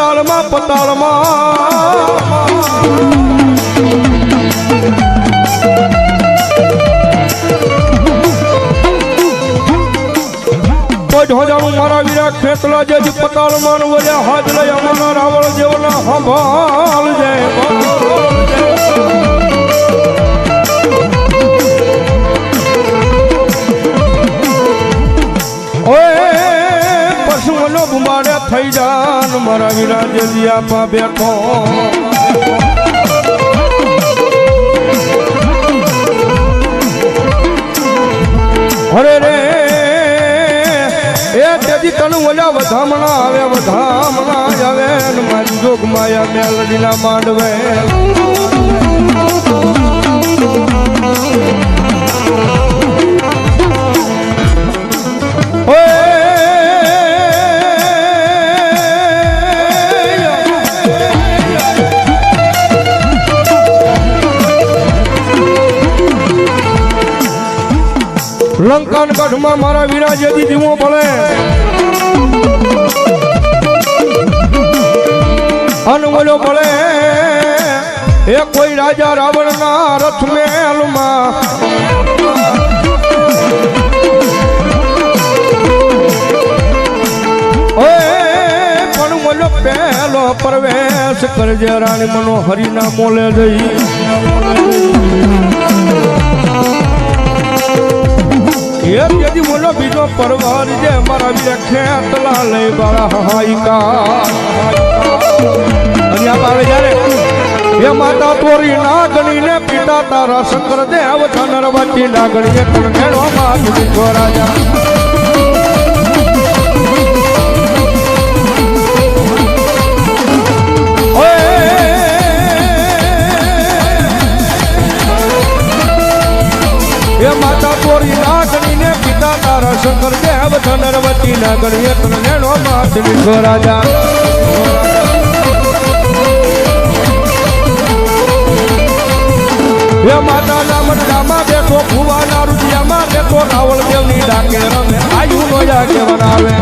પતાળમાં ઢોજાનું મારા વીરા ખેતલા જે પતાળમાં વળ્યા હાથ લઈ અમારા રાવળ જેવના સંભાળ જાય પશુઓનો બુમાડે થઈ જાન મારા વીરા જે દિયા બેઠો અરે રે એ તેથી તન ઓલા વધામણા આવે ને મારી જોગ માયા મેલડીના માંડવે લંકાન ગઢમાં મારા વીરા જેથી દીવો પડે અનવલો પડે એ કોઈ રાજા રાવણના રથ મેલમાં પણ બોલો પહેલો પ્રવેશ કરજે રાણી મનોહરીના મોલે જઈ यदि बोलो बीजो परवार जे मारा भी खेतला ले बाला हाइका अरे बाले जारे ये माता तोरी नागणी ने पिता तारा शंकर देव धनरवती नागणी ने कणेड़ो मात दिखो राजा ये माता तोरी नागणी ने पिता तारा शंकर देव धनरवती नागणी कणेड़ो मात दिखो राजा ये माता नाम रामा देखो भुवा ना रुजिया मा देखो रावल देवनी डाके रमे आयु नो जाके बनावे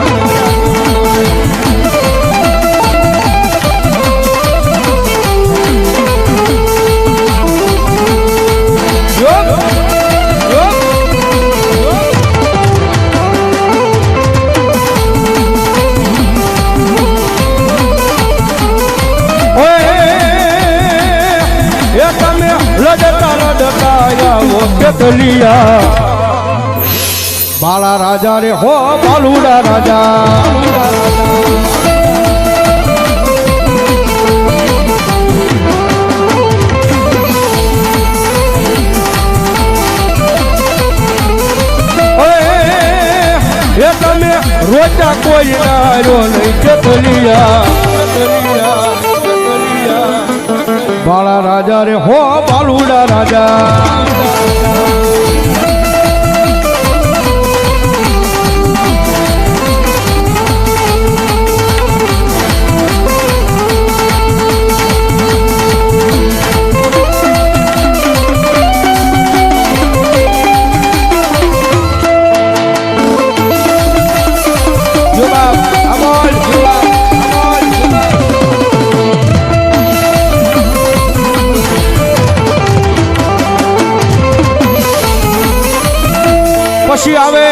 बाला राजा रे हो बालूड़ा राजा તમે રોજા કોઈ નારો નહીં ચતલિયા बाला राजा रे हो बालूड़ा राजा પછી આવે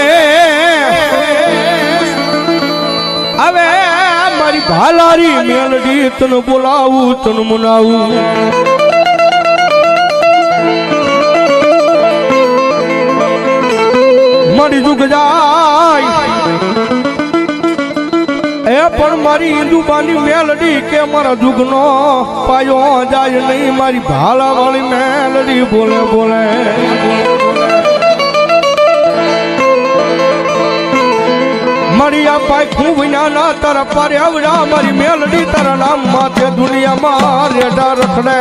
હવે મારી ભાલારી મેલડી તને બોલાવું તને મનાવું મારી જુગ જાય એ પણ મારી હિન્દુબાની મેલડી કે મારા જુગનો પાયો જાય નહીં મારી ભાલા વાળી મેલડી બોલે બોલે मरिया पाई खूब ना तारा पर्यावरा मारी मेलडी तारा नाम माथे दुनिया मारे डर रखने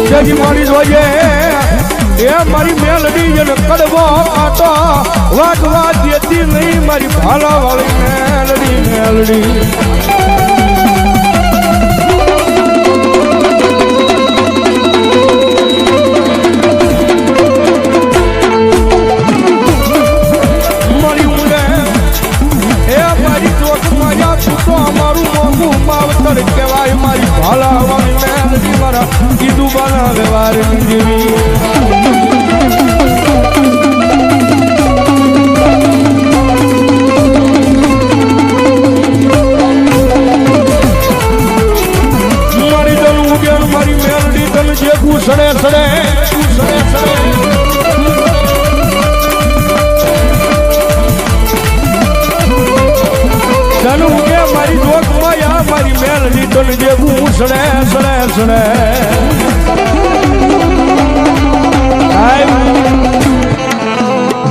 जजी मारी जोये ये मारी मेलडी जन कड़वा आटा वागवा देती नहीं मारी भाला वाली मेलडी मेलडी બાર જેવી મારી તન ઉગ્યા મારી મેલડી તન જે સડે સડે તન ઉગ્યા મારી જોગ માયા મારી મેલડી તન જે સડે સડે સડે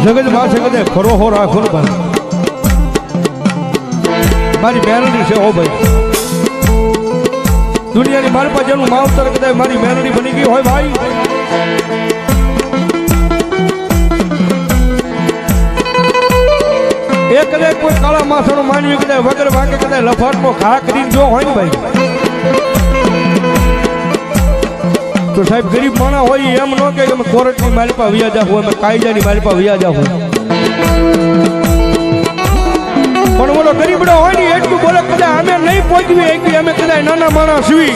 જગત માં કદે ખરો હો રાખો ને ભાઈ મારી મેલડી છે હો ભાઈ દુનિયાની મારી પાસે જેનું માવતર કદાચ મારી મેલડી બની ગઈ હોય ભાઈ એ કદાચ કોઈ કાળા માથાનો માનવી કદાચ વગર વાંકે કદાચ લફાટનો ઘા કરીને જો હોય ને ભાઈ તો સાહેબ ગરીબ માણા હોય એમ ન કે અમે કોર્ટની માલિપા વ્યાજ આપો અમે કાયદાની માલિપા વ્યાજ આપો પણ બોલો ગરીબડો હોય ને એટલું બોલે કદાચ અમે નહીં પહોંચવી અમે કદાચ નાના માણસ છી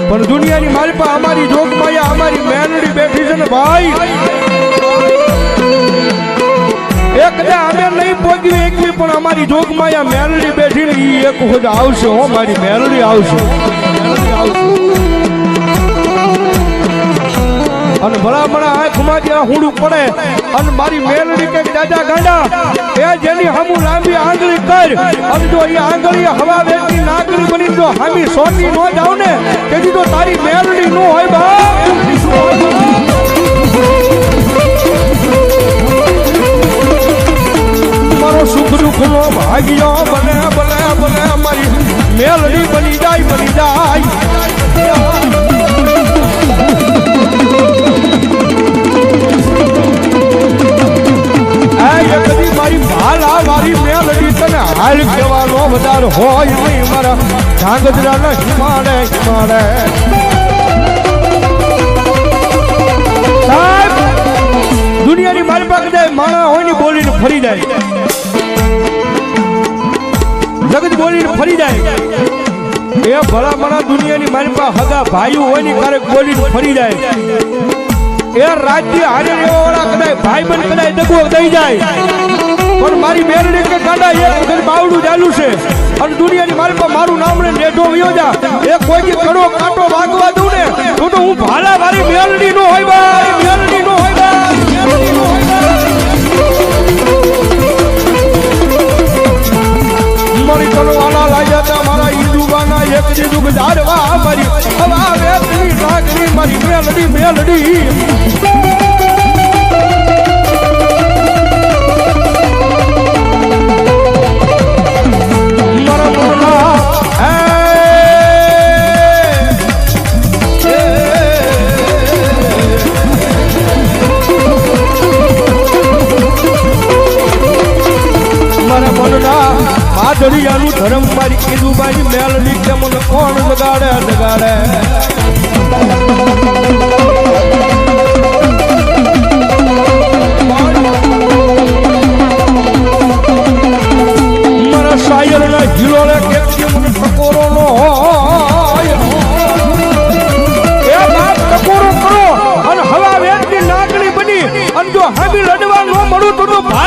પણ દુનિયાની માલિપા અમારી જોગમાયા અમારી મેલડી બેઠી છે ને ભાઈ એ કદાચ અમે નહીં પહોંચવી પણ અમારી જોગમાયા મેલડી બેઠી ને એ એક વખત આવશે હો મારી મેલડી આવશે અને ભલા ભલા આંખમાં જ્યાં હુંડું પડે અને મારી મેલડી કઈક દાદા ગાંડા એ જેની હામું લાંબી આંગળી કર અને જો એ આંગળી હવા વેચી નાગરી બની જો હામી સોટી ન જાવ ને તેથી તો તારી મેલડી નો હોય બા મારો સુખ દુઃખ નો ભાગ્યો બને બને બને મારી મેલડી બની જાય કદી મારી ભાલા વાળી મેલડી તને હાલ કહેવાનો વધારે હોય નહીં મારા ધાંગધ્રાના હિમાડે સાહેબ દુનિયાની મારી પાસે માણા હોય ને બોલીને ફરી જાય જગત બોલીને ફરી જાય એ ભલા મણા દુનિયાની મારી પાસે હગા ભાઈઓ હોય ને ક્યારેક બોલીને ફરી જાય એ રાજ્ય હારે વાળા કદાચ ભાઈ બન કદાચ દગો દઈ જાય પણ મારી મેલડી કે કાંડા એક વખત બાવડું ચાલુ છે અને દુનિયાની મારી પાસે મારું નામ ને નેઠો વયો જા એ કોઈ કડો કાંટો વાગવા દઉં ને તો હું ભાલા મારી મેલડી નો હોય ભાઈ મેલડી નો હોય મારી તનો આલા લાગ્યા હતા મારા ઈદુબાના એક દીધું જાડવા મારી હવા વેતની નાગરી મારી મેલડી મારા મોના મારા મનના માધુરિયાનું ધર્મ મારી કીધુબાની મેલડી કે મને કોણ લગાડે મારા શાયરના હિલોળે કે મને ટકોરો નો હોય એ બાપ ટકોરો કરો અને હવા વેચની નાગણી બની અને જો હામી લડવા ન મળું તો ભાઈ